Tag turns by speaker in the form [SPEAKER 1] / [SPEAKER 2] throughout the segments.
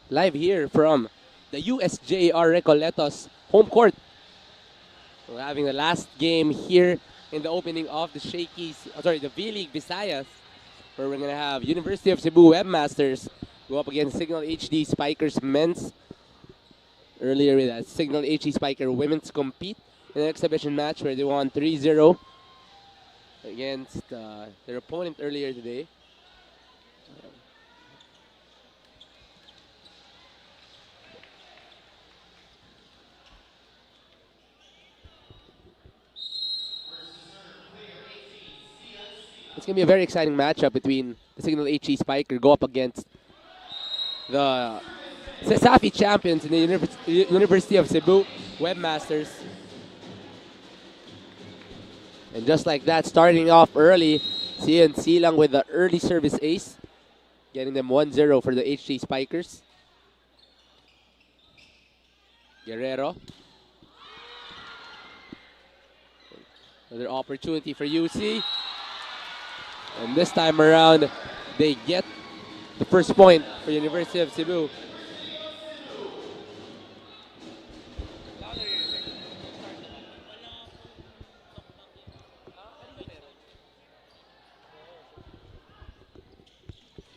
[SPEAKER 1] live here from the USJR Recoletos home court. We're having the last game here in the opening of the the V-League Visayas, where we're going to have University of Cebu Webmasters go up against Cignal HD Spikers men's. Earlier with that, Cignal HD Spiker women's compete in an exhibition match where they won 3-0 against their opponent earlier today. It's going to be a very exciting matchup between the Cignal HE Spiker go up against the CESAFI champions in the University of Cebu Webmasters. And just like that, starting off early, Cignal with the early service ace, getting them 1-0 for the HG Spikers. Guerrero. Another opportunity for UC. And this time around, they get the first point for University of Cebu.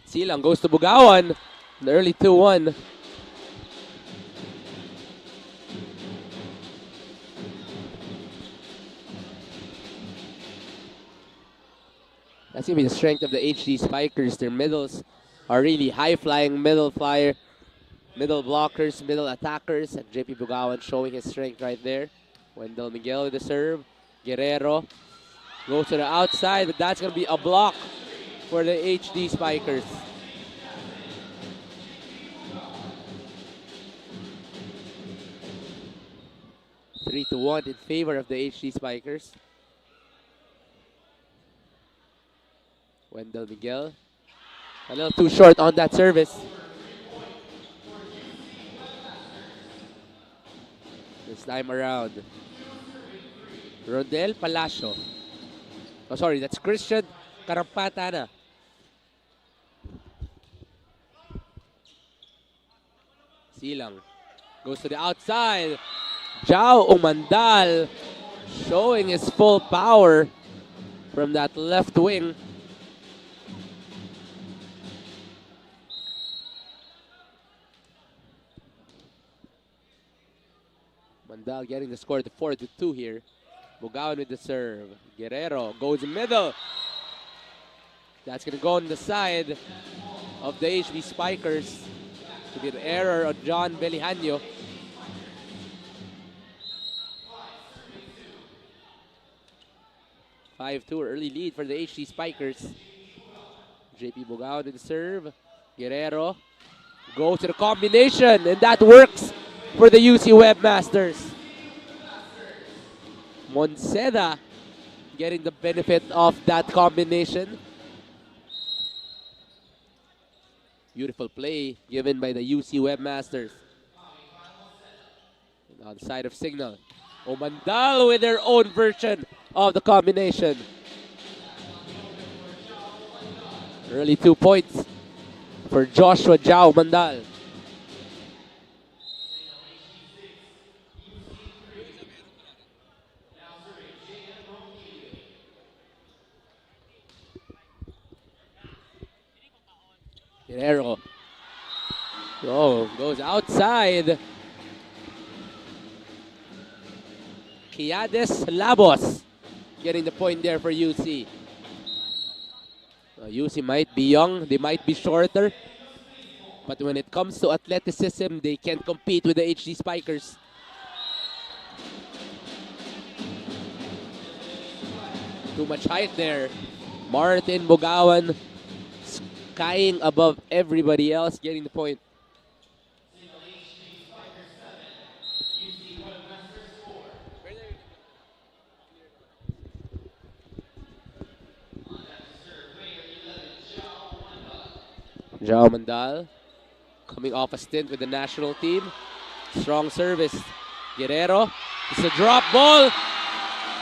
[SPEAKER 1] Silang goes to Bugawan, the early 2-1. That's going to be the strength of the HD Spikers. Their middles are really high-flying middle blockers, middle attackers. And JP Bugawan showing his strength right there. Wendell Miguel with the serve. Guerrero goes to the outside, but that's going to be a block for the HD Spikers. Three to 1 in favor of the HD Spikers. Wendell Miguel. A little too short on that service. This time around, Rodel Palacio. Oh, sorry, that's Christian Karampatana. Silang goes to the outside. Jao Umandal showing his full power from that left wing. Mandal getting the score to 4-2 here. Bugawan with the serve. Guerrero goes middle. That's going to go on the side of the HB Spikers. To be an error on John Belihanyo. (5-2) early lead for the HG Spikers. JP Bugawan with the serve. Guerrero goes to the combination, and that works for the UC Webmasters. Monseda getting the benefit of that combination. Beautiful play given by the UC Webmasters. And on the side of Cignal, Omandal with their own version of the combination. Early 2 points for Joshua Jao Mandal. Guerrero. Oh, goes outside. Kiades Labos getting the point there for UC. UC might be young, they might be shorter, but when it comes to athleticism, they can compete with the HD Spikers. Too much height there. Martin Bugawan skying above everybody else, getting the point. Jao Mandal coming off a stint with the national team. Strong service. Guerrero. It's a drop ball.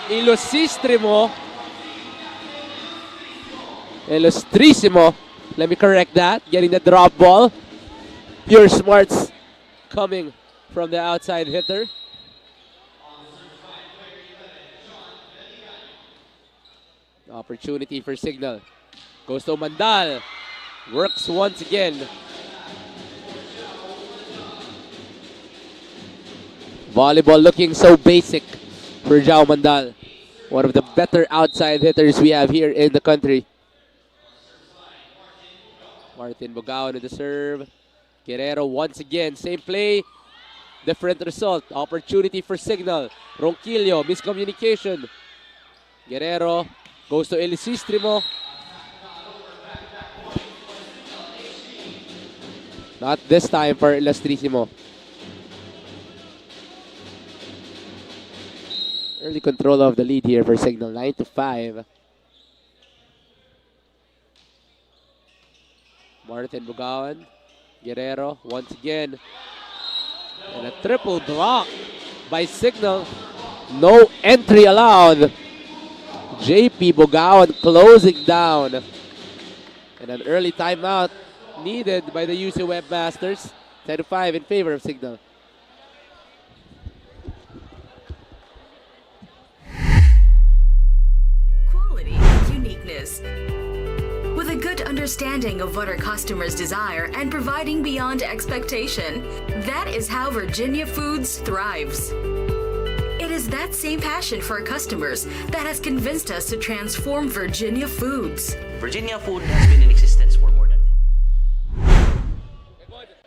[SPEAKER 1] Illustrissimo. Let me correct that. Getting the drop ball. pure smarts coming from the outside hitter. Opportunity for Cignal. Goes to Mandal. Works once again. Volleyball looking so basic for Jao Mandal. One of the better outside hitters we have here in the country. Martin Bugao with the serve. Guerrero once again. Same play. Different result. Opportunity for Cignal. Ronquillo. Miscommunication. Guerrero goes to Elisistrimo. Not this time for Ilustrísimo. Early control of the lead here for Cignal, 9-5. Martin Bugawan, Guerrero once again. And a triple block by Cignal. No entry allowed. JP Bugawan closing down. And an early timeout needed by the UC Webmasters. 10-5 in favor of Cignal.
[SPEAKER 2] Quality and uniqueness. With a good understanding of what our customers desire and providing beyond expectation, that is how Virginia Foods thrives. It is that same passion for our customers that has convinced us to transform Virginia Foods.
[SPEAKER 3] Virginia Food has been in existence for more than 40 years.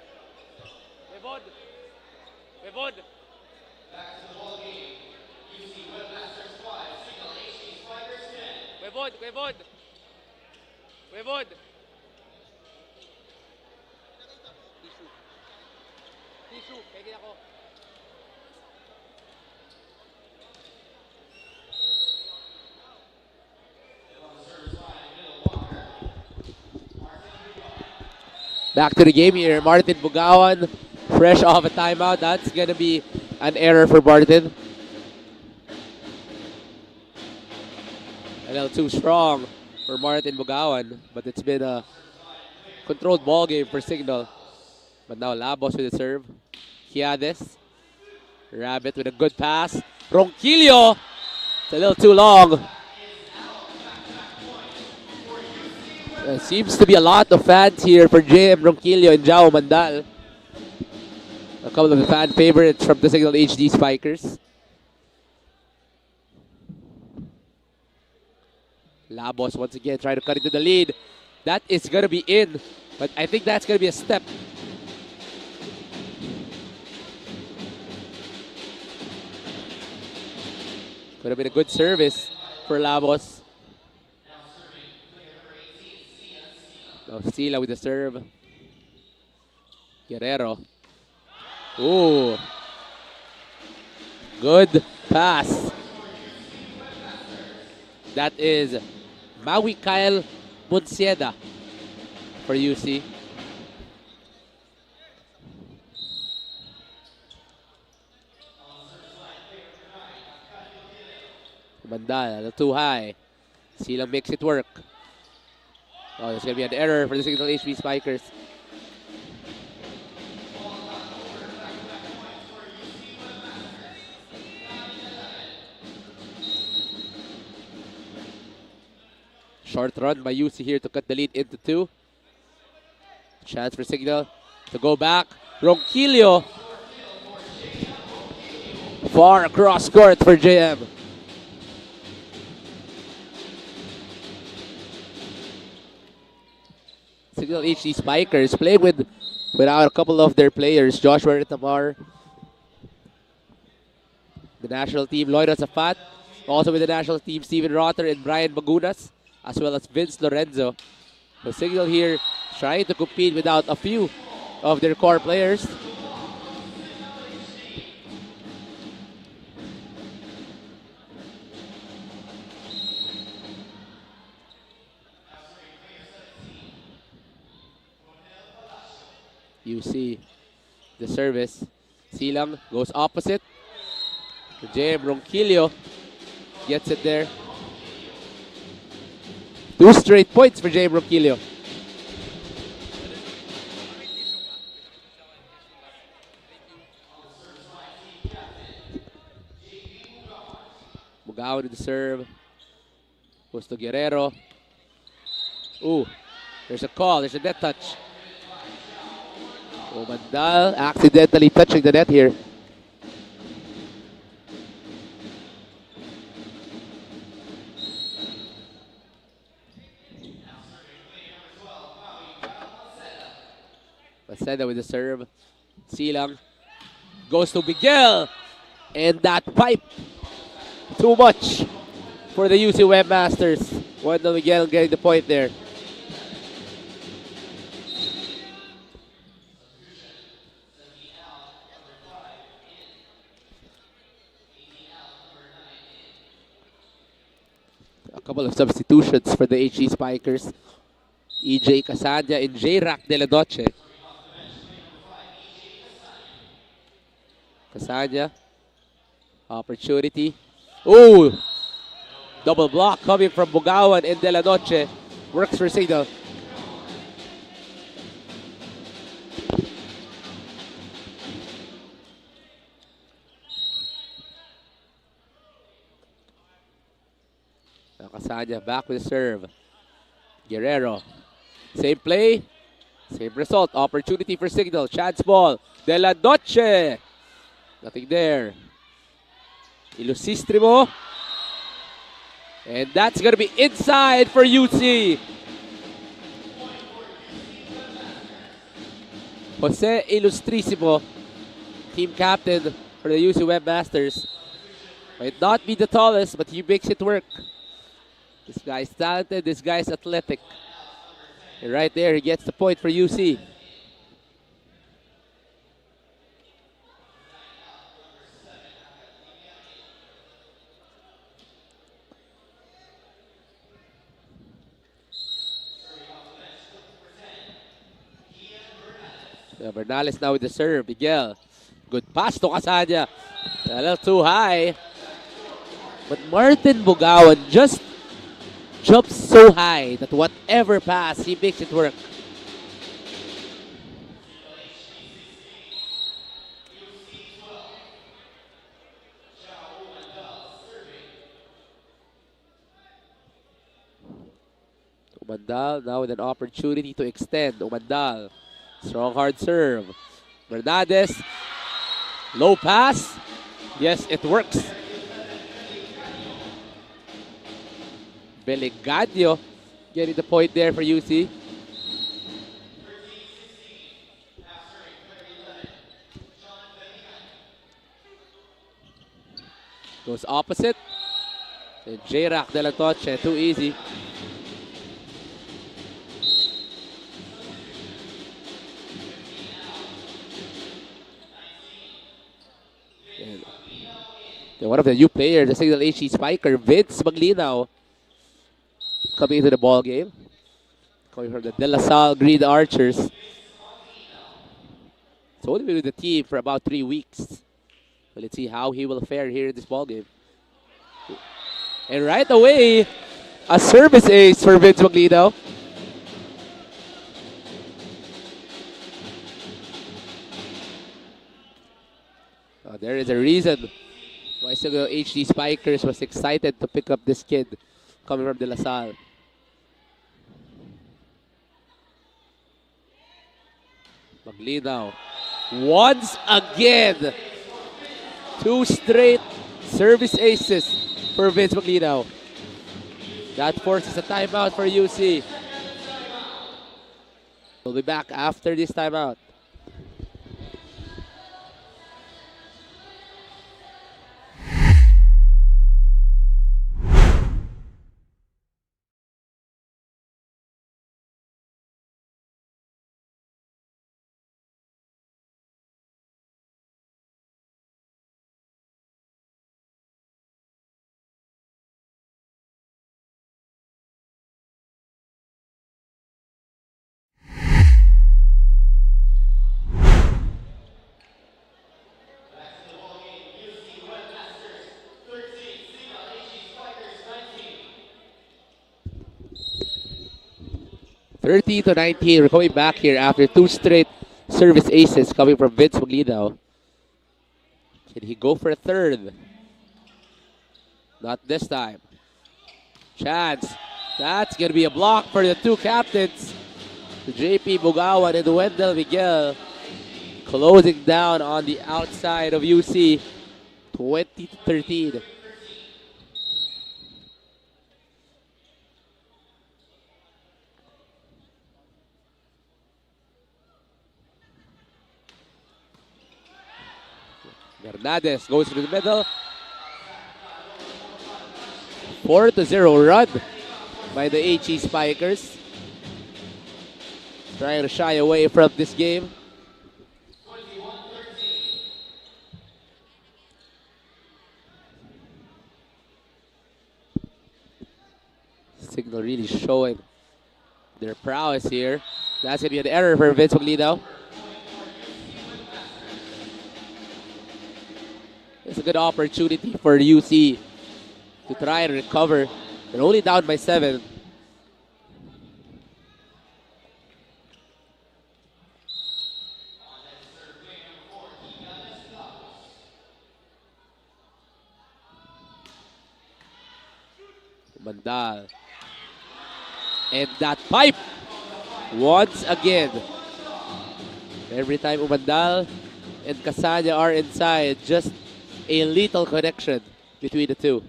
[SPEAKER 1] Back to the game here. Martin Bugawan, fresh off a timeout. That's going to be an error for Martin. A little too strong for Martin Bugawan, but it's been a controlled ball game for Cignal. But now Labos with the serve. Hiades. Rabbit with a good pass. Ronquillo. It's a little too long. Seems to be a lot of fans here for JM Ronquillo and Jao Mandal. A couple of the fan favorites from the Cignal HD Spikers. Labos once again trying to cut into the lead. That is going to be in, but I think that's going to be a step. Could have been a good service for Labos. Oh, Sila with the serve. Guerrero. Ooh. Good pass. That is Maui Kyle Muncieda for UC. Mandal, a little too high. Sila makes it work. Oh, there's going to be an error for the Cignal HB Spikers. Short run by UC here to cut the lead into 2. Chance for Cignal to go back. Ronquillo. Far across court for JM. Cignal HD Spikers played without a couple of their players. Joshua Ritamar, the national team, Lloyd Safat, also with the national team, Steven Rotter and Brian Bagunas, as well as Vince Lorenzo. So Cignal here trying to compete without a few of their core players. You see the service. Silang goes opposite. JM Ronquillo gets it there. 2 straight points for JM Ronquillo. Bugawan with the serve. Goes to Guerrero. Ooh, there's a call. There's a net touch. Umandal accidentally touching the net here. Paseda with the serve. Silang goes to Miguel. And that pipe. Too much for the UC Webmasters. Wendell Miguel getting the point there. A couple of substitutions for the HE Spikers. EJ Casanya and J-Rack de la Noche. Casanya. Opportunity. Ooh! Double block coming from Bugawan and De La Noche. Works for Cignal. Casanya back with the serve. Guerrero. Same play. Same result. Opportunity for Cignal. Chance ball. De La Noche. Nothing there. Ilusistrimo. And that's going to be inside for UC. Jose Ilustrissimo, team captain for the UC Webmasters. Might not be the tallest, but he makes it work. This guy's talented, this guy's athletic. And right there, he gets the point for UC. Bernales now with the serve. Miguel. Good pass to Casanya. A little too high. But Martin Bugawan just jumps so high that whatever pass, he makes it work. Umandal now with an opportunity to extend. Umandal. Strong hard serve. Bernades. Low pass. Yes, it works. Beligadio getting the point there for UC. Goes opposite. And J-Rack de la Noche, too easy. And one of the new players, the Cignal HE Spiker, Vince Maglinaw, coming into the ball game. Coming from the De La Salle Green Archers. He's only been with the team for about 3 weeks. So let's see how he will fare here in this ball game. And right away, a service ace for Vince Maglinaw. There is a reason why Cignal HD Spikers was excited to pick up this kid coming from De La Salle. Maglinaw. Once again, 2 straight service aces for Vince Maglinaw. That forces a timeout for UC. We'll be back after this timeout. (30 to 19). We're coming back here after 2 straight service aces coming from Vince Maglinaw. Can he go for a third? Not this time. Chance. That's going to be a block for the two captains. JP Bugawan and Wendell Miguel closing down on the outside of UC. 20-13. Bernades goes to the middle. 4-0 run by the HE Spikers. Trying to shy away from this game. Cignal really showing their prowess here. That's going to be an error for Vince Maglino. It's a good opportunity for UC to try and recover. They're only down by 7. Mandal. And that pipe once again. Every time Umandal and Casanya are inside, just a little connection between the two.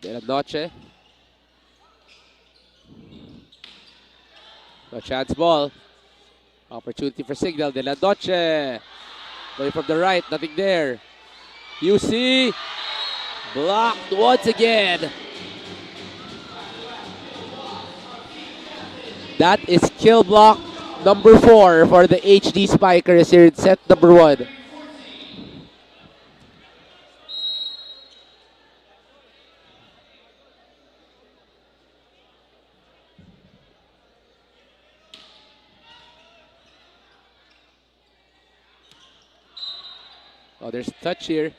[SPEAKER 1] De La Noche. No chance ball. Opportunity for Cignal. De La Noche. Going from the right, nothing there. UC blocked once again. That is kill block number 4 for the HD Spikers here in set number 1. Oh, there's a touch here.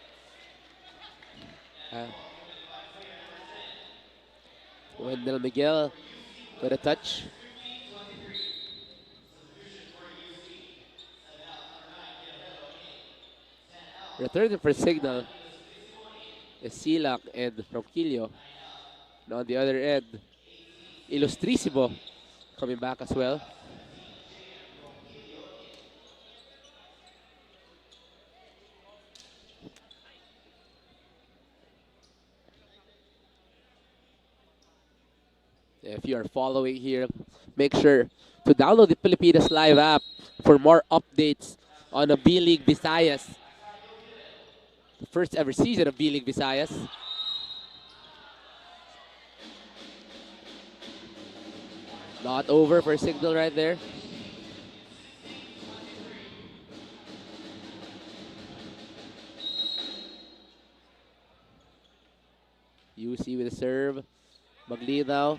[SPEAKER 1] Wendell Miguel with a touch. Returning for Cignal is Silak and Ronquillo. And on the other end, Illustrissimo coming back as well. If you are following here, make sure to download the Pilipinas Live app for more updates on the V-League Visayas. The first ever season of V-League Visayas. Not over for Cignal right there. UC with a serve. Maglino.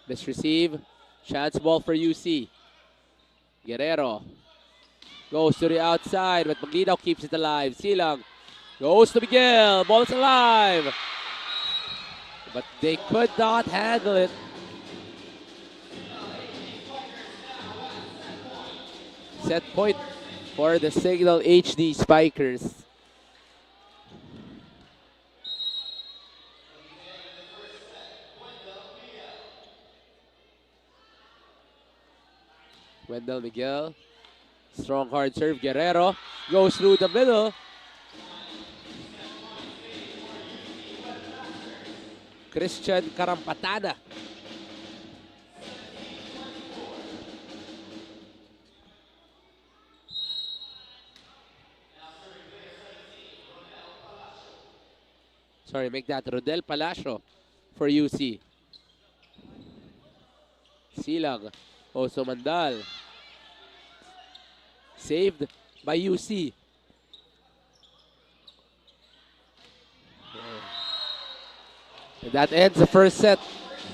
[SPEAKER 1] Misreceive. Chance ball for UC. Guerrero goes to the outside, but Maglino keeps it alive. Silang goes to Miguel. Ball is alive. But they could not handle it. Set point for the Cignal HD Spikers. Wendell Miguel. Strong hard serve. Guerrero goes through the middle. Christian Carampatada. Sorry, make that Rodel Palacio for UC. Silang. Also Mandal. Saved by UC. And that ends the first set.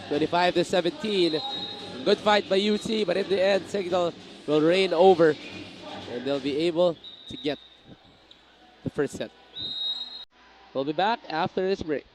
[SPEAKER 1] 25-17. Good fight by UC, but in the end, Cignal will reign over. And they'll be able to get the first set. We'll be back after this break.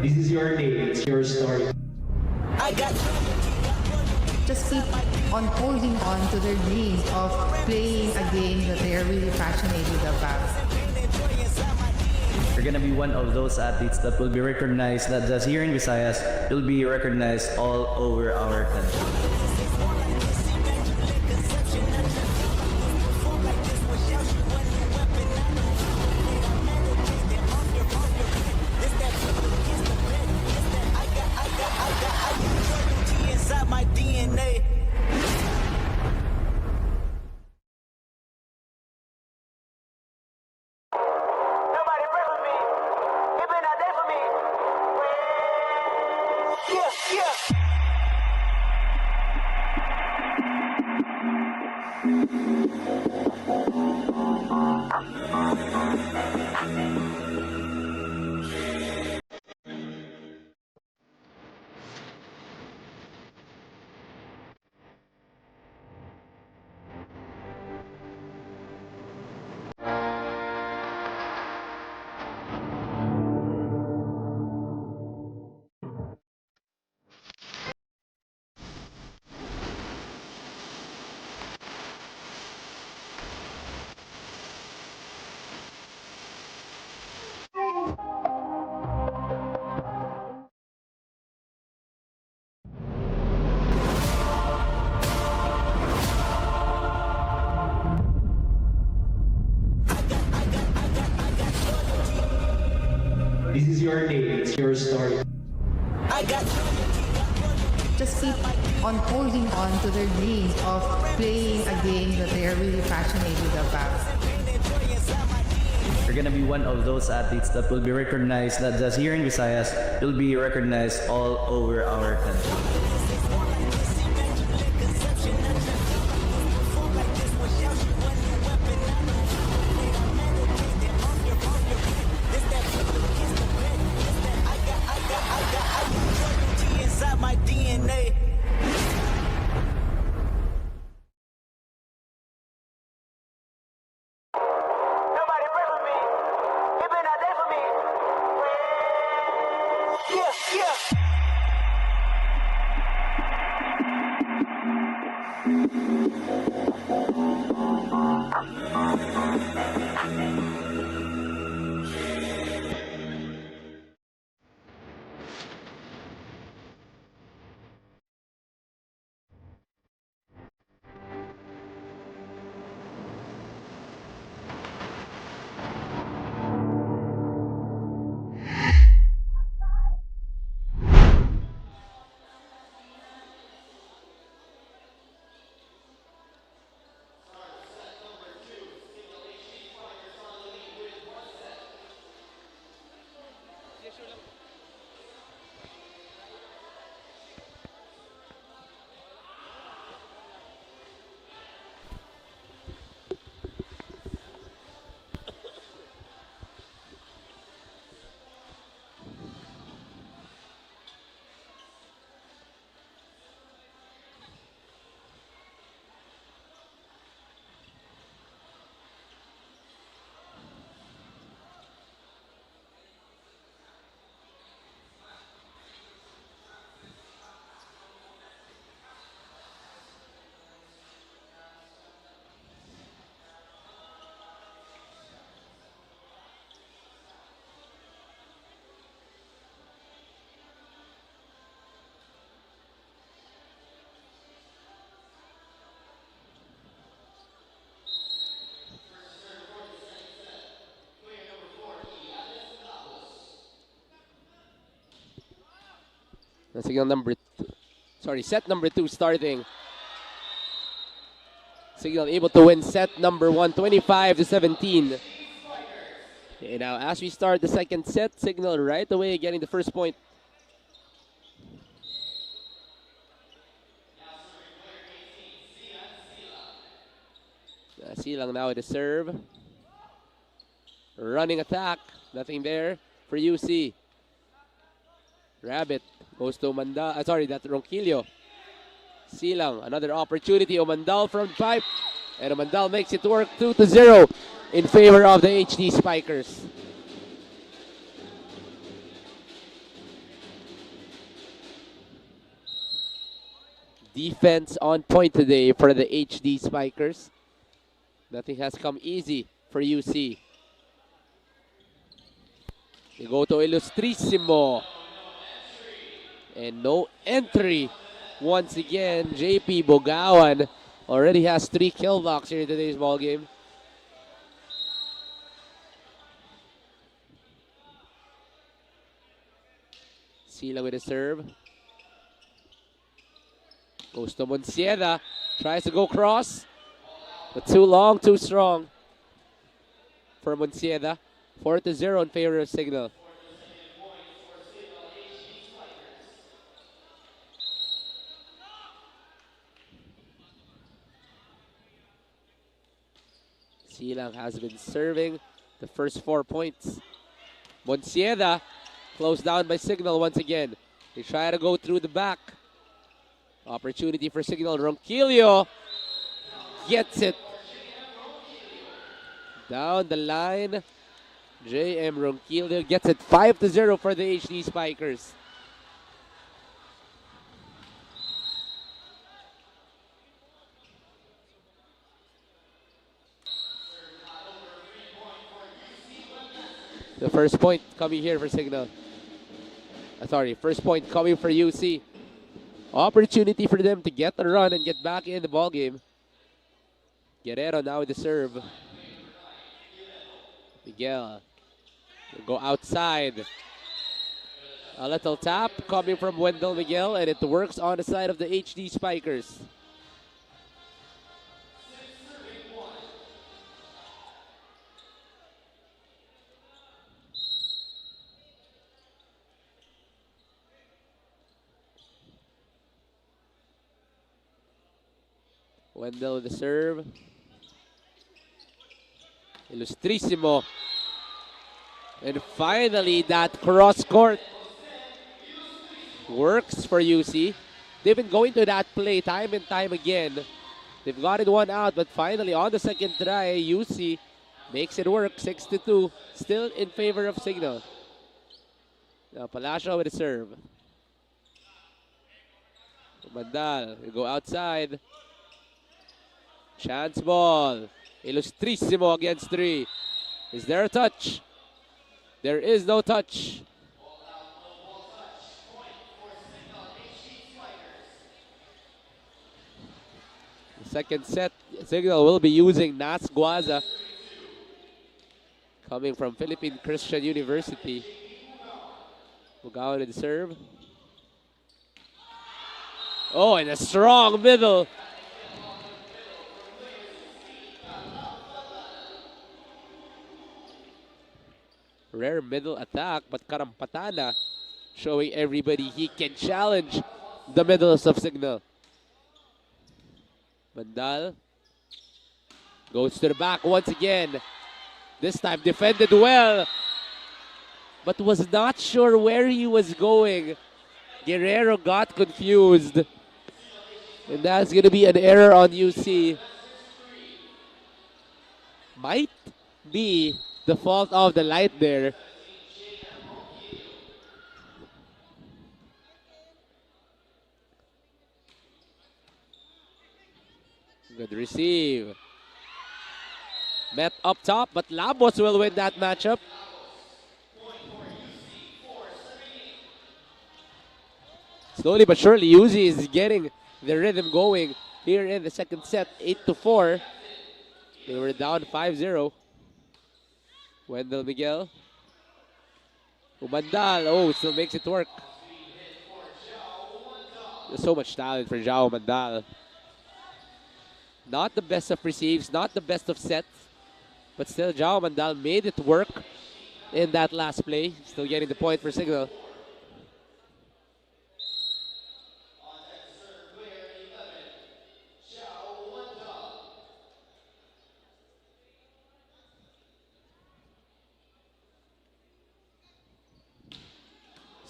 [SPEAKER 4] This is your day, it's your story.
[SPEAKER 5] Just keep on holding on to their dreams of playing a game that they are really passionate about.
[SPEAKER 6] You're gonna be one of those athletes that will be recognized not just here in Visayas, you'll be recognized all over our country.
[SPEAKER 4] My DNA. Nobody pray for me. It been a day for me. Yeah. This is your day, it's your story.
[SPEAKER 5] Just keep on holding on to their dreams of playing a game that they are really passionate about.
[SPEAKER 6] You're gonna be one of those athletes that will be recognized not just here in Visayas, you'll be recognized all over our country.
[SPEAKER 4] My DNA. Nobody pray for me. It been a day for me. Yeah.
[SPEAKER 1] Set number 2 starting. Cignal able to win set number 1, 25-17. Okay, now as we start the second set, Cignal right away getting the first point. Silang now with the serve. Running attack, nothing there for UC. Rabbit goes to Mandal. That's Ronquillo. Silang, another opportunity. Omandal from 5. And Omandal makes it work 2-0 in favor of the HD Spikers. Defense on point today for the HD Spikers. Nothing has come easy for UC. They go to Illustrissimo. And no entry. Once again, JP Bogawan already has 3 kill blocks here in today's ball game. Sila with a serve. Goes to Monsieda. Tries to go cross. But too long, too strong for Monsieda. 4-0 in favor of Cignal. Silang has been serving the first 4 points. Monsieda closed down by Cignal once again. They try to go through the back. Opportunity for Cignal. Ronquillo gets it. Down the line. J.M. Ronquillo gets it 5-0 for the HD Spikers. The first point coming here for Cignal. First point coming for UC. Opportunity for them to get a run and get back in the ball game. Guerrero now with the serve. Miguel will go outside. A little tap coming from Wendell Miguel, and it works on the side of the HD Spikers. Wendell with the serve. Illustrissimo. And finally, that cross court works for UC. They've been going to that play time and time again. They've gotten one out, but finally on the second try, UC makes it work. 6-2, still in favor of Cignal. Now Palacio with the serve. Mandal will go outside. Chance ball. Illustrissimo against 3. Is there a touch? There is no touch. The second set, Cignal will be using Nas Guaza, coming from Philippine Christian University. Bugawan with the serve. Oh, and a strong middle. Rare middle attack, but Karampatana showing everybody he can challenge the middles of Cignal. Mandal goes to the back once again. This time defended well, but was not sure where he was going. Guerrero got confused. And that's going to be an error on UC. Might be the fault of the light there. Good receive. Met up top, but Labos will win that matchup. Slowly but surely, Uzi is getting the rhythm going here in the second set, 8-4. They were down 5-0. Wendell Miguel. Umandal, oh, still makes it work. There's so much talent for Jao Mandal. Not the best of receives, not the best of sets, but still Jao Mandal made it work in that last play. Still getting the point for Cignal.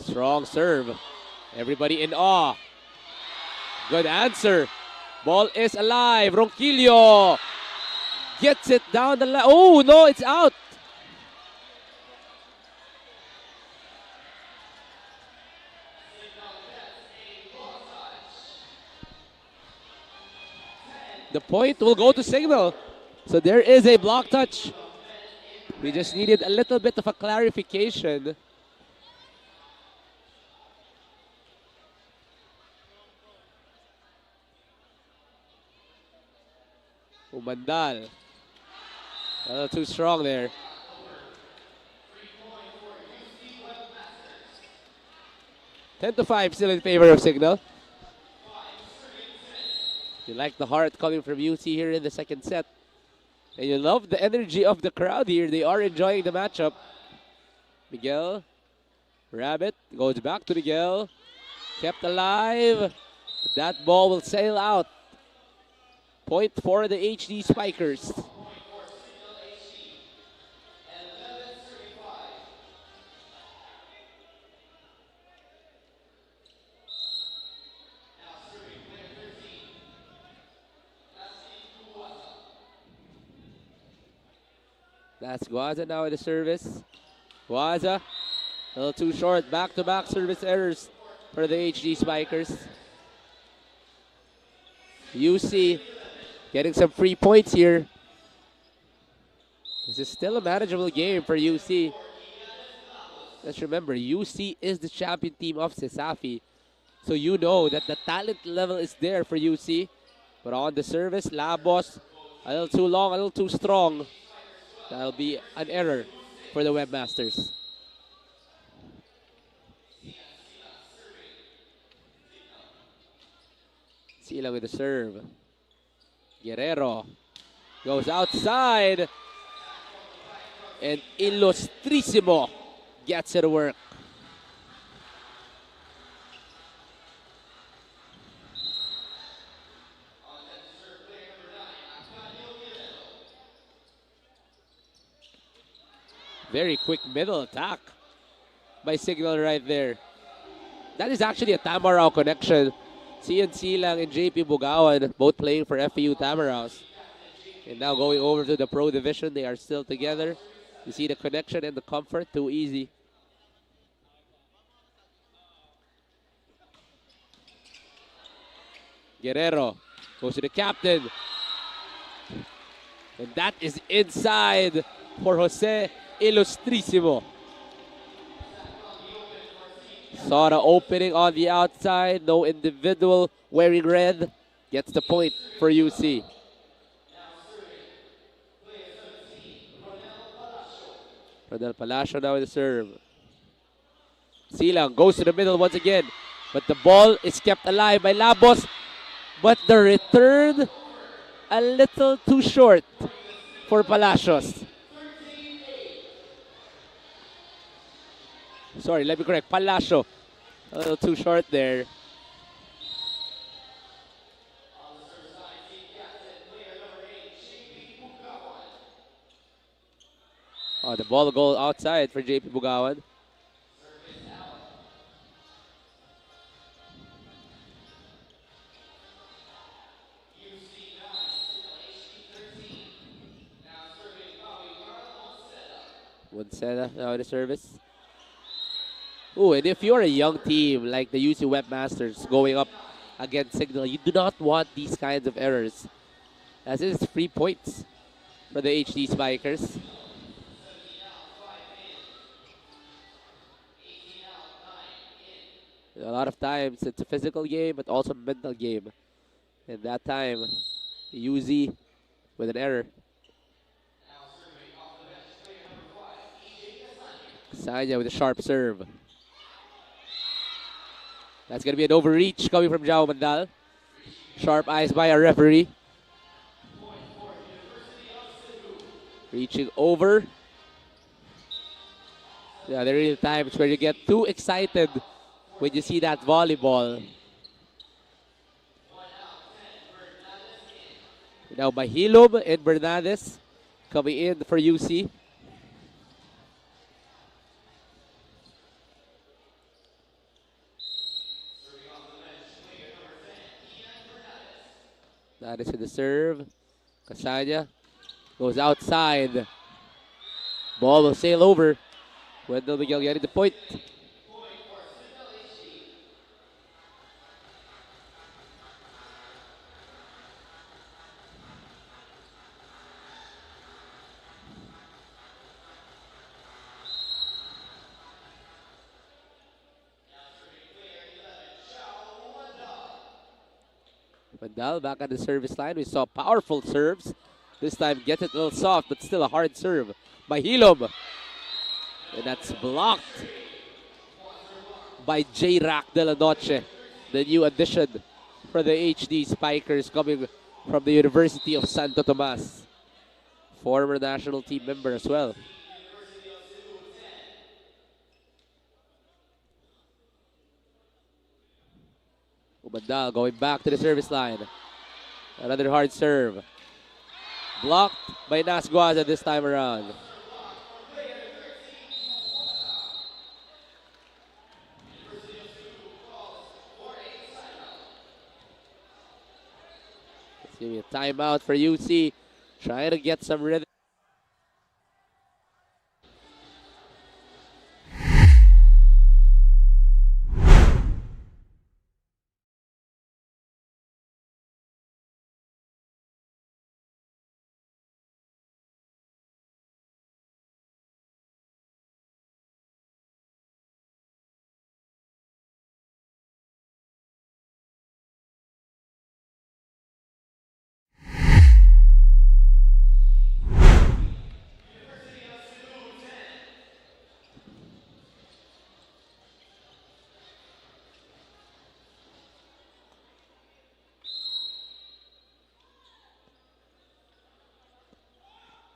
[SPEAKER 1] Strong serve. Everybody in awe. Good answer. Ball is alive. Ronquillo gets it down the line. Oh, no, it's out. The point will go to Cignal. So there is a block touch. We just needed a little bit of a clarification. Umandal. A little too strong there. Ten to 5 still in favor of Cignal. You like the heart coming from UC here in the second set. And you love the energy of the crowd here. They are enjoying the matchup. Miguel. Rabbit goes back to Miguel. Kept alive. That ball will sail out. Point for the HD Spikers. That's Guaza now in the service. Guaza, a little too short. Back-to-back service errors for the HD Spikers. UC getting some free points here. This is still a manageable game for UC. Let's remember, UC is the champion team of CESAFI. So you know that the talent level is there for UC. But on the service, Labos, a little too long, a little too strong. That'll be an error for the Webmasters. Sila with the serve. Guerrero goes outside. And Illustrissimo gets it to work. Very quick middle attack by Cignal right there. That is actually a Tamaraw connection. Cian Silang and JP Bugawan both playing for FEU Tamaraws. And now going over to the pro division, they are still together. You see the connection and the comfort, too easy. Guerrero goes to the captain. And that is inside for Jose Illustrissimo. Saw the opening on the outside. No individual wearing red. Gets the point for UC. Ronel Palacio now in the serve. Silang goes to the middle once again. But the ball is kept alive by Labos. But the return a little too short for Palacios. Sorry, let me correct. Palacio. A little too short there. Oh, the ball will go outside for JP Bugawan. Wansena now in the service. Oh, and if you're a young team like the UC Webmasters going up against Cignal, you do not want these kinds of errors. As it is 3 points for the HD Spikers. A lot of times it's a physical game, but also a mental game. And that time, UZ with an error. Sanya with a sharp serve. That's going to be an overreach coming from Jao Mandal. Sharp eyes by a referee. Reaching over. Yeah, there are times where you get too excited when you see that volleyball. Now Mahilom and Bernades coming in for UC. That is with the serve. Casanya goes outside. Ball will sail over. Wendell Miguel getting the point. Mandal back on the service line. We saw powerful serves. This time gets it a little soft, but still a hard serve by Hilom. And that's blocked by J-Rack de la Noche, the new addition for the HD Spikers coming from the University of Santo Tomas. Former national team member as well. Mandal going back to the service line. Another hard serve. Blocked by Nasguaza this time around. Let's give me a timeout for UC. Trying to get some rhythm.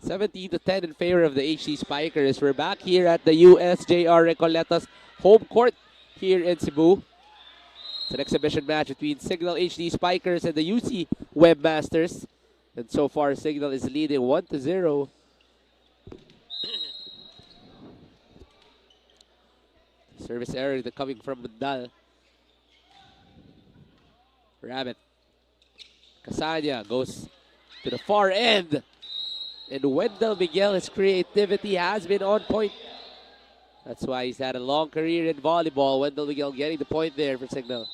[SPEAKER 1] (17-10) in favor of the HC Spikers. We're back here at the USJR Recoletos home court here in Cebu. It's an exhibition match between Cignal HD Spikers and the UC Webmasters. And so far, Cignal is leading 1-0. Service error coming from Mandal. Rabbit. Casania goes to the far end. And Wendell Miguel, his creativity has been on point. That's why he's had a long career in volleyball. Wendell Miguel getting the point there for Cignal.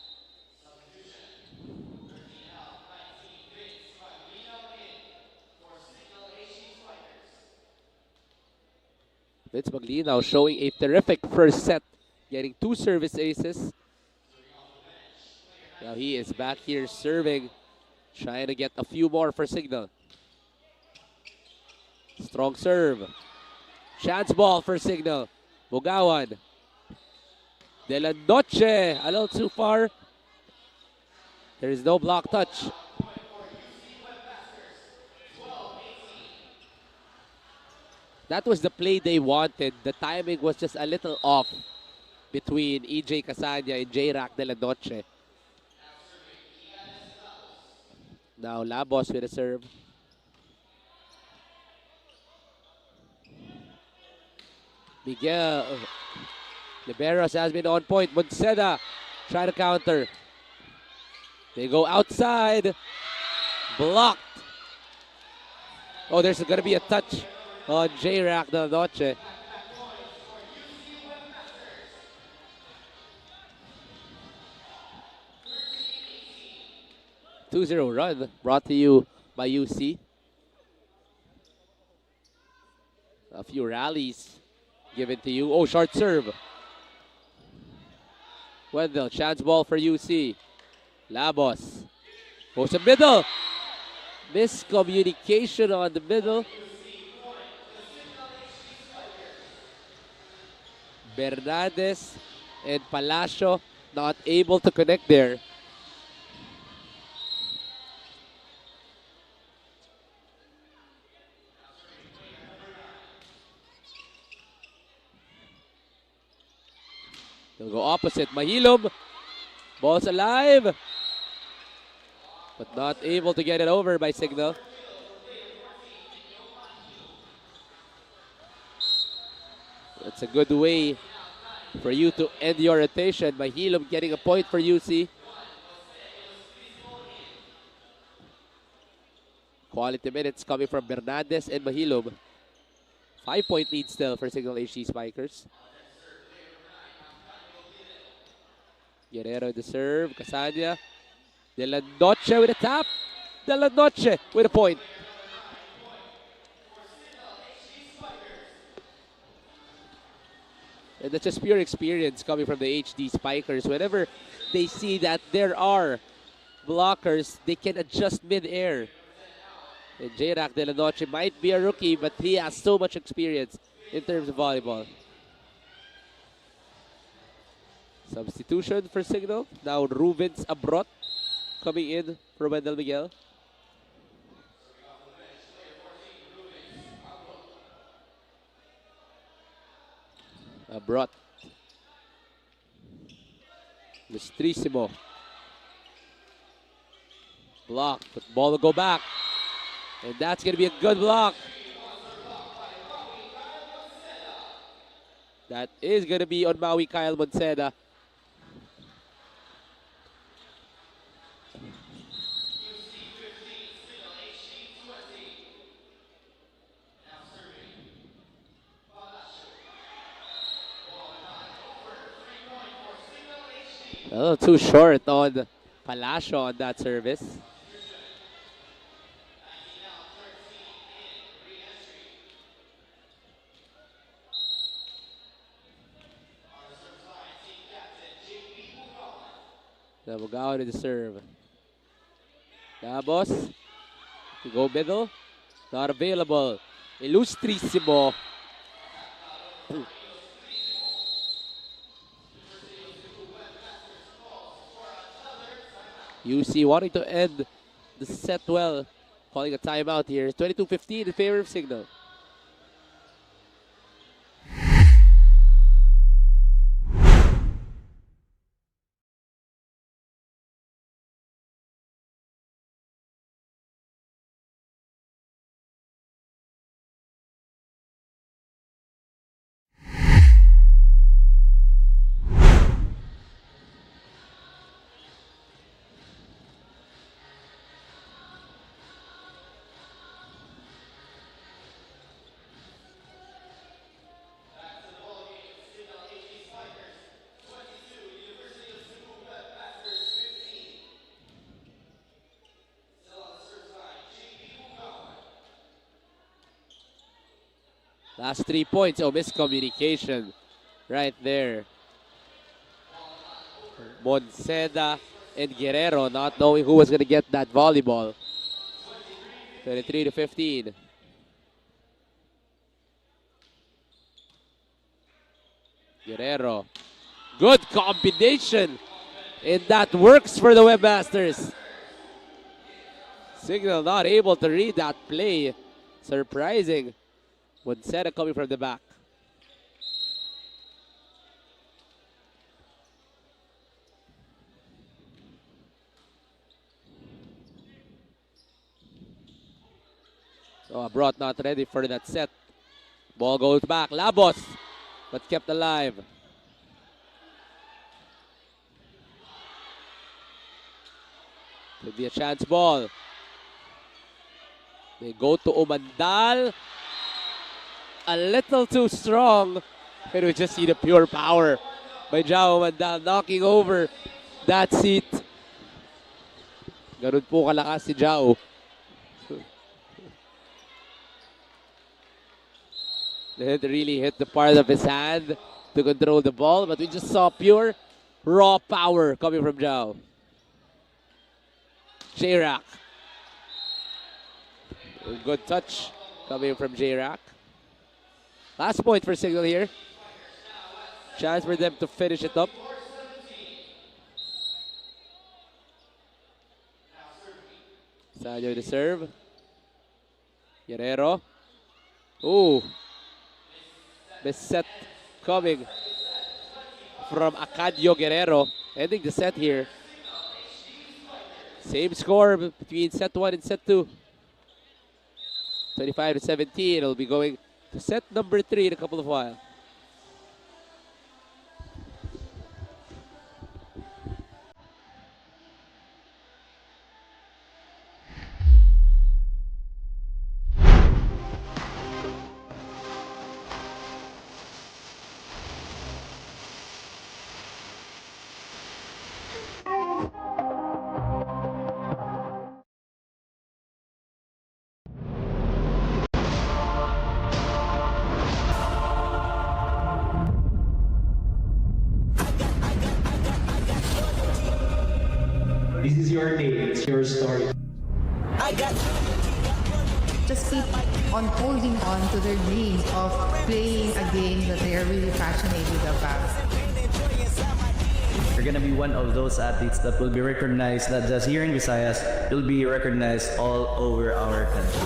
[SPEAKER 1] Vince Maglinaw showing a terrific first set, getting 2 service aces. Now he is back here serving, trying to get a few more for Cignal. Strong serve. Chance ball for Cignal. Bugawan. De la Noche. A little too far. There is no block touch. That was the play they wanted. The timing was just a little off between EJ Casania and J-Rack de la Noche. Now Labos with a serve. Miguel. Liberos has been on point. Monseda try to counter. They go outside. Blocked. Oh, there's going to be a touch on J-Rack de la Noche. (2-0) run brought to you by UC. A few rallies given to you. Oh, short serve. Wendell, chance ball for UC. Labos goes to middle. Miscommunication on the middle. Bernades and Palacio not able to connect there. They'll go opposite. Mahilom. Ball's alive. But not able to get it over by Cignal. That's a good way for you to end your rotation. Mahilom getting a point for UC. Quality minutes coming from Bernades and Mahilom. 5-point lead still for Cignal HC Spikers. Guerrero the serve. Casania. De la Noche with a tap. De la Noche with a point. And that's just pure experience coming from the HD Spikers. Whenever they see that there are blockers, they can adjust mid-air. And J-Rack de la Noche might be a rookie, but he has so much experience in terms of volleyball. Substitution for Cignal. Now Rubens Abrot coming in for Wendell Miguel. Abrot. Lustrissimo. Block, but ball will go back. And that's going to be a good block. That is going to be on Maui Kyle Monceda. A little too short on Palacio on that service. Nabugaon to the serve. Dabos. To go middle. Not available. Illustrissimo. UC wanting to end the set well. Calling a timeout here. 22-15 in favor of Cignal. Last 3 points. Oh, miscommunication right there. Monceda and Guerrero not knowing who was going to get that volleyball. 33-15. Guerrero. Good combination. And that works for the Webmasters. Cignal not able to read that play. Surprising. Monceda coming from the back. So Abrot not ready for that set. Ball goes back. Labos, but kept alive. Could be a chance ball. They go to Umandal. A little too strong. But we just see the pure power by Jao Umandal knocking over that seat. Ganun po kalakas si Jao. Didn't really hit the part of his hand to control the ball, but we just saw pure raw power coming from Jao. J-Rack. Good touch coming from J-Rack. Last point for Cignal here. Chance for them to finish it up. Sanyo to serve. Guerrero. Ooh. Best set coming from Acadio Guerrero. Ending the set here. Same score between set 1 and set 2. 25-17. It'll be going to set number 3 in a couple of while.
[SPEAKER 7] This is your day. It's your story.
[SPEAKER 5] Just keep on holding on to their dreams of playing a game that they are really passionate about.
[SPEAKER 6] You're gonna be one of those athletes that will be recognized not just here in Visayas, you'll be recognized all over our country.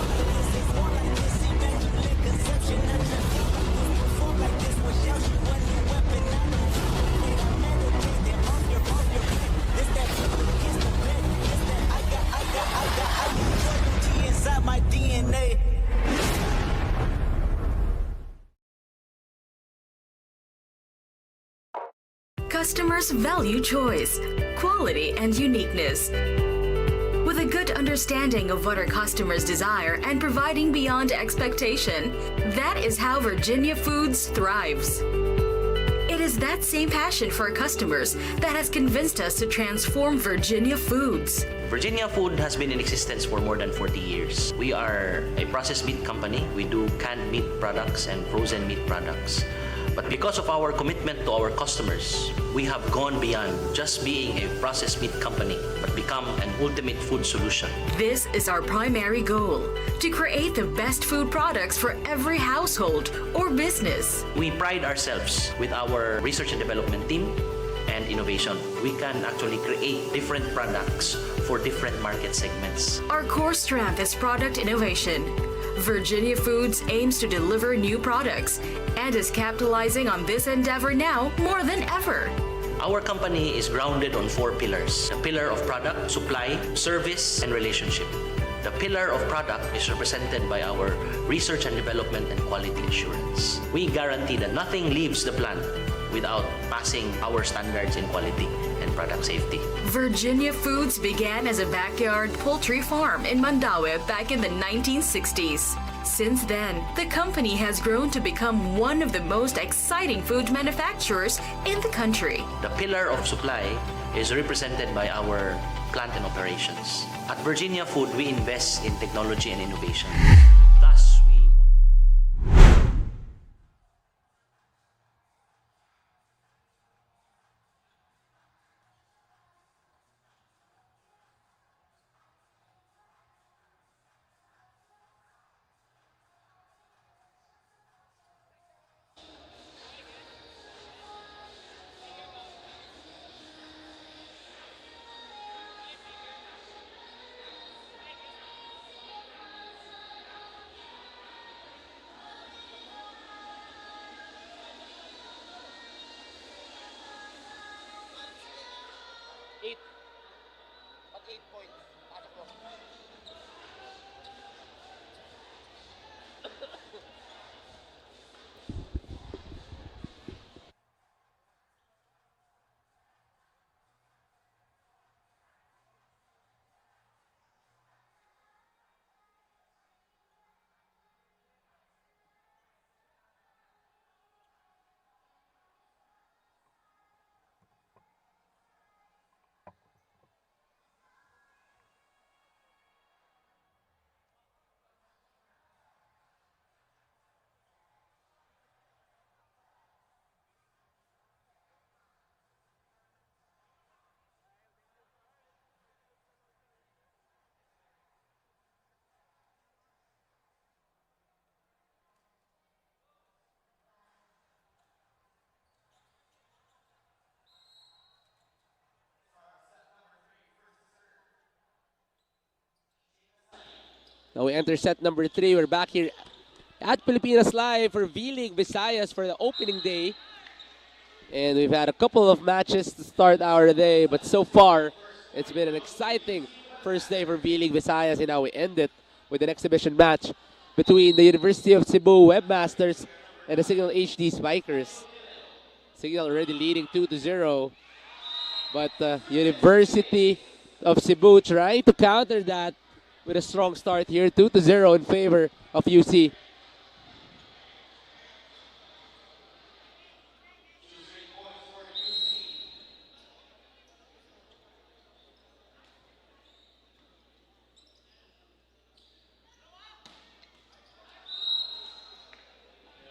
[SPEAKER 2] Customers value choice, quality, and uniqueness. With a good understanding of what our customers desire and providing beyond expectation, that is how Virginia Foods thrives. It is that same passion for our customers that has convinced us to transform Virginia Foods.
[SPEAKER 3] Virginia Food has been in existence for more than 40 years. We are a processed meat company. We do canned meat products and frozen meat products. But because of our commitment to our customers, we have gone beyond just being a processed meat company, but become an ultimate food solution.
[SPEAKER 2] This is our primary goal, to create the best food products for every household or business.
[SPEAKER 3] We pride ourselves with our research and development team and innovation. We can actually create different products for different market segments.
[SPEAKER 2] Our core strength is product innovation. Virginia Foods aims to deliver new products and is capitalizing on this endeavor now more than ever.
[SPEAKER 3] Our company is grounded on 4 pillars: the pillar of product, supply, service, and relationship. The pillar of product is represented by our research and development and quality assurance. We guarantee that nothing leaves the plant without passing our standards in quality and product safety.
[SPEAKER 2] Virginia Foods began as a backyard poultry farm in Mandaue back in the 1960s. Since then, the company has grown to become one of the most exciting food manufacturers in the country.
[SPEAKER 3] The pillar of supply is represented by our plant and operations. At Virginia Food, we invest in technology and innovation. Thus,
[SPEAKER 1] Now we enter set number 3. We're back here at Pilipinas Live for vleague Visayas for the opening day. And we've had a couple of matches to start our day, but so far it's been an exciting first day for vleague Visayas, and now we end it with an exhibition match between the University of Cebu Webmasters and the Cignal HD Spikers. Cignal already leading 2-0, but University of Cebu trying to counter that with a strong start here, 2-0 in favor of UC.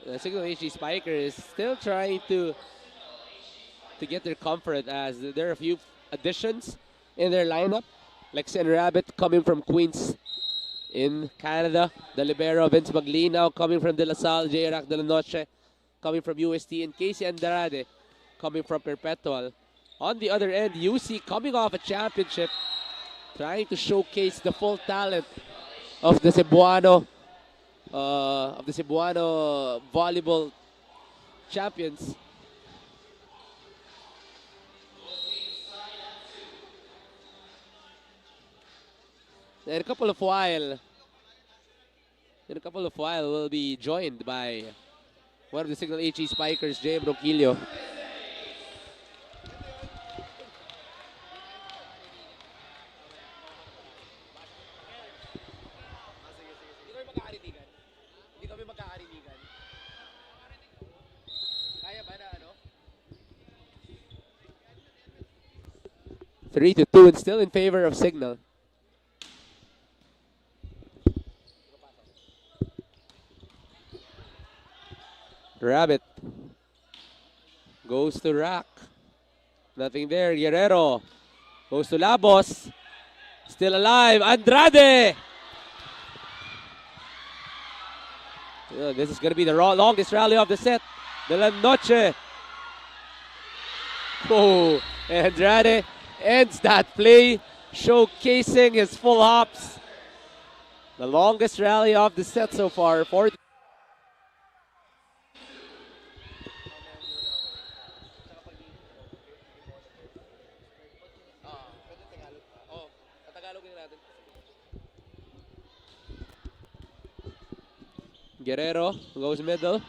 [SPEAKER 1] The Cignal HD Spiker is still trying to get their comfort, as there are a few additions in their lineup. Lexi and Rabbit coming from Queens in Canada. The libero Vince Maglinaw coming from De La Salle. J. Rack De La Noche coming from UST. And Casey Andrade coming from Perpetual. On the other end, UC coming off a championship, trying to showcase the full talent of the Cebuano volleyball champions. In a couple of while, we'll be joined by one of the Cignal HE spikers, J.M. Ronquillo. Hindi kami magkakarinigan. Kaya ba na ano? 3-2 and still in favor of Cignal. Rabbit goes to Rack. Nothing there. Guerrero goes to Labos. Still alive. Andrade! This is going to be the longest rally of the set. De La Noche. Oh, Andrade ends that play, showcasing his full hops. The longest rally of the set so far. Guerrero goes middle.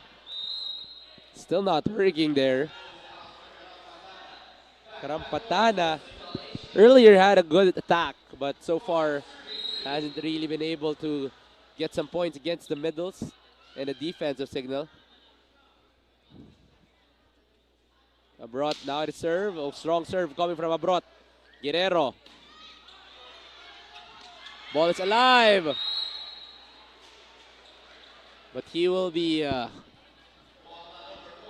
[SPEAKER 1] Still not working there. Karampatana earlier had a good attack, but so far hasn't really been able to get some points against the middles and the defense of Cignal. Abrot now to serve. Oh, strong serve coming from Abrot. Guerrero. Ball is alive. But he will be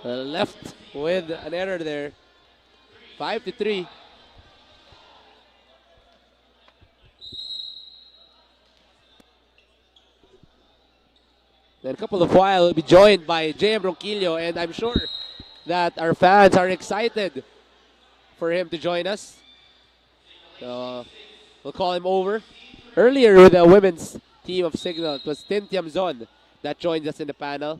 [SPEAKER 1] left with an error there. 5-3. In a couple of while, we'll be joined by J.M. Ronquillo, and I'm sure that our fans are excited for him to join us. So we'll call him over. Earlier with the women's team of Cignal, it was Tintiam Zon that joins us in the panel.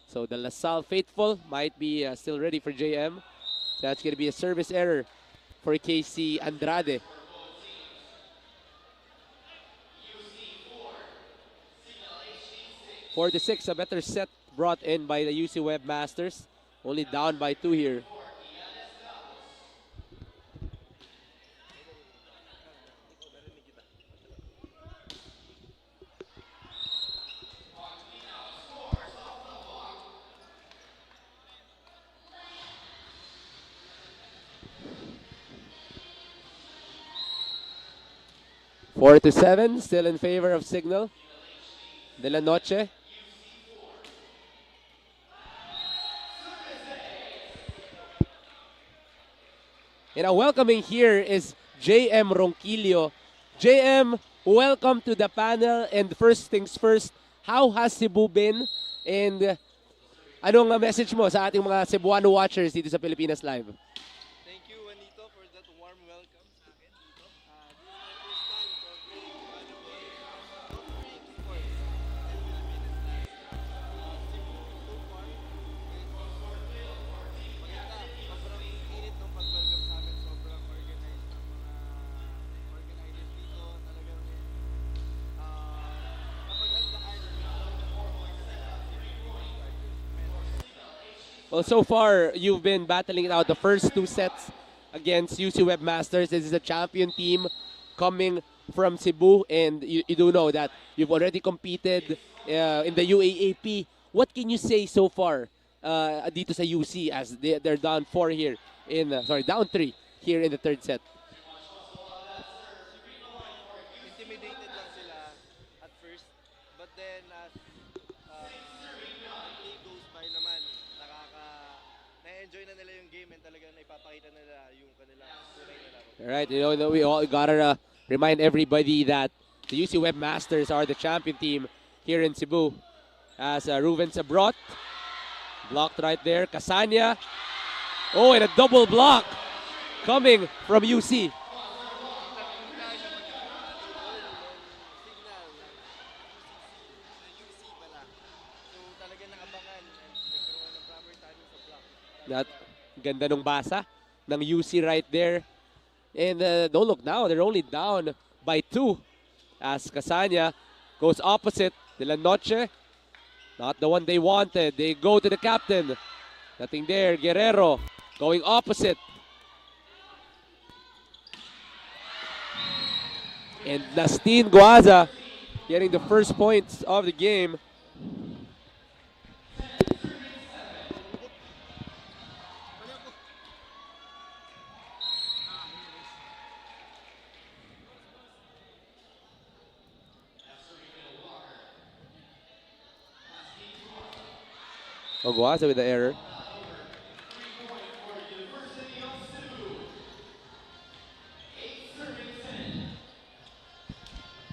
[SPEAKER 1] So the La Salle faithful might be still ready for JM. So that's going to be a service error for KC Andrade. For the 6, a better set brought in by the UC Webmasters. Only down by 2 here. Four to 7, still in favor of Cignal. De La Noche. And our welcoming here is J.M. Ronquillo. J.M., welcome to the panel. And first things first, how has Cebu been? And anong message mo sa ating mga Cebuano watchers dito sa Pilipinas Live?
[SPEAKER 8] Thank you, Juanito, for that warm welcome sa akin dito. This is my first time to covering sports and Pilipinas Live. Cebu, so far, maganda. Sobrang init ng pag-welcome sa amin. Sobrang organized ng mga organizers dito. Talagang napaghandaan
[SPEAKER 1] Well, so far, you've been battling it out the first 2 sets against UC Webmasters. This is a champion team coming from Cebu, and you do know that you've already competed in the UAAP. What can you say so far dito sa UC as they're down 4 here down 3 here in the 3rd set?
[SPEAKER 8] intimidated lang sila at first, but then as play goes by naman, na-enjoy na nila yung game and talaga na ipapakita nila yung kanilang tunay na laro.
[SPEAKER 1] All right, we all gotta remind everybody that the UC Webmasters are the champion team here in Cebu. As Ruven Sabrot blocked right there. Casania. Oh, and a double block coming from UC.
[SPEAKER 8] Cignal, UC pala. So talaga nakabangan and nagkaroon ng proper timing sa block.
[SPEAKER 1] That ganda nung basa ng UC right there. And don't look now, they're only down by 2 as Casania goes opposite. De La Noche, not the one they wanted. They go to the captain. Nothing there. Guerrero going opposite. And Nastin Guaza getting the first points of the game. Guaza with the error.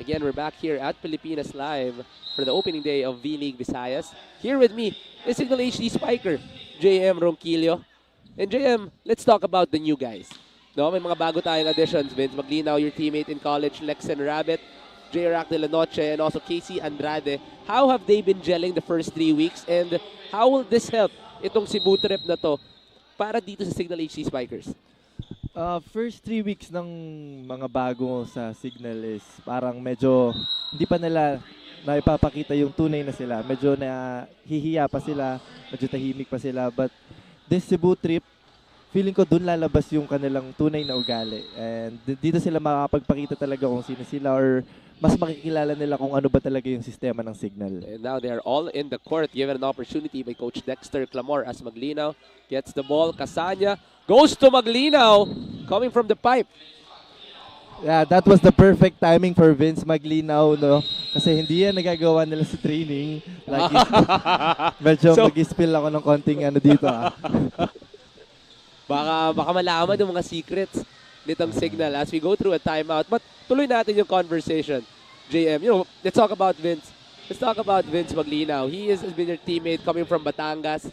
[SPEAKER 1] Again, we're back here at Pilipinas Live for the opening day of vleague Visayas. Here with me is Cignal HD Spiker, JM Ronquillo. And JM, let's talk about the new guys. No, may mga bago tayong additions. Vince Maglinaw, your teammate in college, Lexen Rabbit, J-Rack De La Noche, and also Casey Andrade. How have they been gelling the first 3 weeks? And how will this help itong Cebu trip na to para dito sa Cignal HD Spikers?
[SPEAKER 9] First 3 weeks ng mga bago sa Cignal is parang medyo hindi pa nila naipapakita yung tunay na sila. Medyo nahihiya pa sila, medyo tahimik pa sila. But this Cebu trip, feeling ko dun lalabas yung kanilang tunay na ugali. And dito sila makakapagpakita talaga kung sino sila or mas makikilala nila kung ano ba talaga yung sistema ng Cignal.
[SPEAKER 1] And now they're all in the court, given an opportunity by Coach Dexter Clamor as Maglinaw gets the ball. Casania goes to Maglinaw, coming from the pipe.
[SPEAKER 9] Yeah, that was the perfect timing for Vince Maglinaw, no? Kasi hindi yan nagagawa nila sa training. Like, medyo mag-spill ako ng konting ano dito.
[SPEAKER 1] Baka malaman yung mga secrets nitong Cignal as we go through a timeout. But tuloy natin yung conversation. JM, let's talk about Vince. Let's talk about Vince Maglinaw. He has been your teammate coming from Batangas,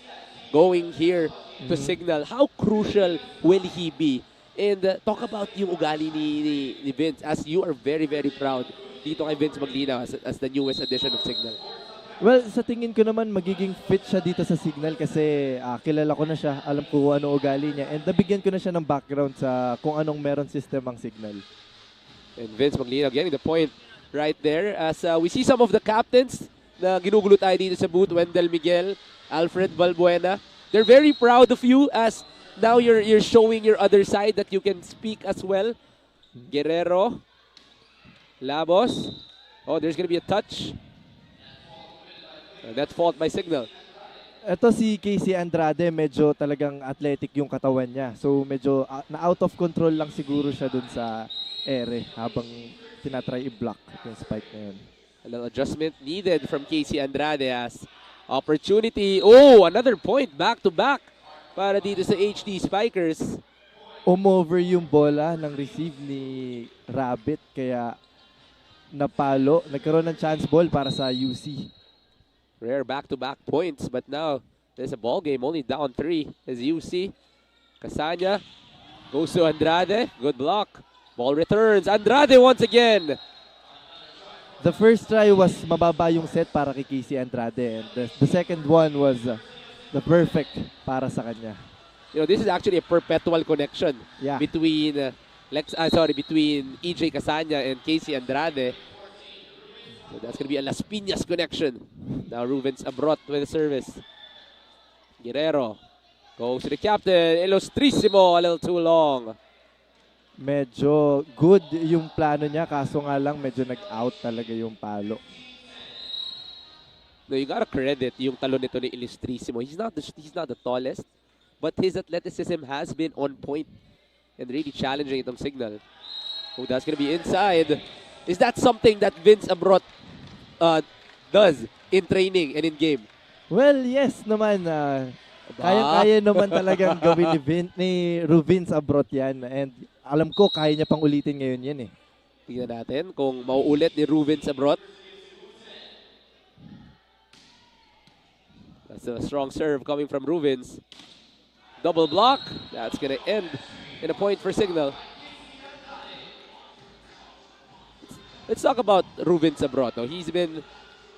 [SPEAKER 1] going here to Cignal. How crucial will he be? And talk about yung ugali ni Vince as you are very, very proud dito kay Vince Maglinaw as the newest addition of Cignal.
[SPEAKER 9] Well, sa tingin ko naman magiging fit siya dito sa Cignal kasi kilala ko na siya, alam ko ano ugali niya, and nabigyan ko na siya ng background sa kung anong meron system ang Cignal.
[SPEAKER 1] And Vince Maglinaw getting the point right there as we see some of the captains na ginugulo tayo dito sa booth. Wendell Miguel, Alfred Balbuena. They're very proud of you as now you're showing your other side that you can speak as well. Guerrero, Labos. Oh, there's gonna be a touch. That fault by Cignal.
[SPEAKER 9] Ito si Casey Andrade, medyo talagang athletic yung katawan niya. So medyo na out of control lang siguro siya dun sa ere habang tinatry i-block yung spike na yun.
[SPEAKER 1] A little adjustment needed from Casey Andrade as opportunity. Oh, another point back-to-back para dito sa HD Spikers.
[SPEAKER 9] Umover yung bola ng receive ni Rabbit kaya napalo. Nagkaroon ng chance ball para sa UC.
[SPEAKER 1] Rare back-to-back points, but now there's a ball game, only down 3 as UC. Casania goes to Andrade, good block. Ball returns, Andrade once again.
[SPEAKER 9] The first try was mababa yung set para kay Casey Andrade, and the second one was the perfect para sa kanya.
[SPEAKER 1] This is actually a perpetual connection between between EJ Casania and Casey Andrade. So that's going to be a Las Piñas connection. Now Rubens Abrot with the service. Guerrero goes to the captain. Ilustrísimo, a little too long.
[SPEAKER 9] Medyo good yung plano niya, kaso nga lang medyo nag-out talaga yung palo.
[SPEAKER 1] No, you gotta credit yung talon nito ni Ilustrísimo. He's not the tallest, but his athleticism has been on point and really challenging itong Cignal. Oh, that's gonna be inside. Is that something that Vince Abrot does in training and in game?
[SPEAKER 9] Well, yes naman. Kaya naman talagang gawin ni Rubin sa abroad yan. And alam ko, kaya niya pang ulitin ngayon yan eh.
[SPEAKER 1] Tingnan natin kung mauulit ni Ruben Sabrot. That's a strong serve coming from Rubens. Double block. That's going to end in a point for Cignal. Let's talk about Ruben Sabrot. He's been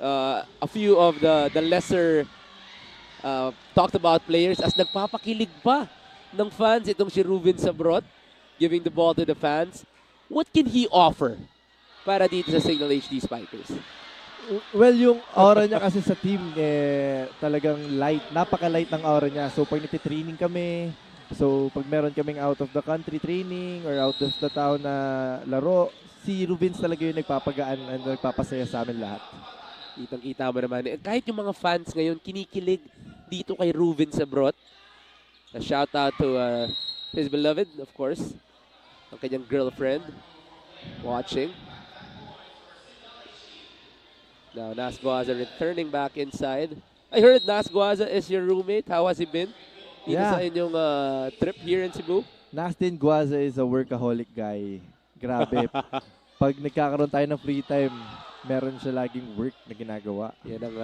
[SPEAKER 1] a few of the lesser talked about players as nagpapakilig pa ng fans itong si Ruben Sabrot, giving the ball to the fans. What can he offer para dito sa Cignal HD Spikers?
[SPEAKER 9] Well, yung aura niya kasi sa team, talagang light. Napaka-light ng aura niya. So, pag nagtitraining kami, so pag meron kaming out of the country training or out of the town na laro, si Rubens talaga yung nagpapagaan at nagpapasaya sa amin lahat.
[SPEAKER 1] Kitang-kita mo naman. Kahit yung mga fans ngayon, kinikilig dito kay Ruben Sabrot. A shout out to his beloved, of course. Ang kanyang girlfriend watching. Now, Nasguaza returning back inside. I heard Nasguaza is your roommate. How has he been? Dito sa inyong trip here in Cebu?
[SPEAKER 9] Nastin Guaza is a workaholic guy. Grabe. Pag nagkakaroon tayo ng free time, meron siya laging work na ginagawa.
[SPEAKER 1] Yan ang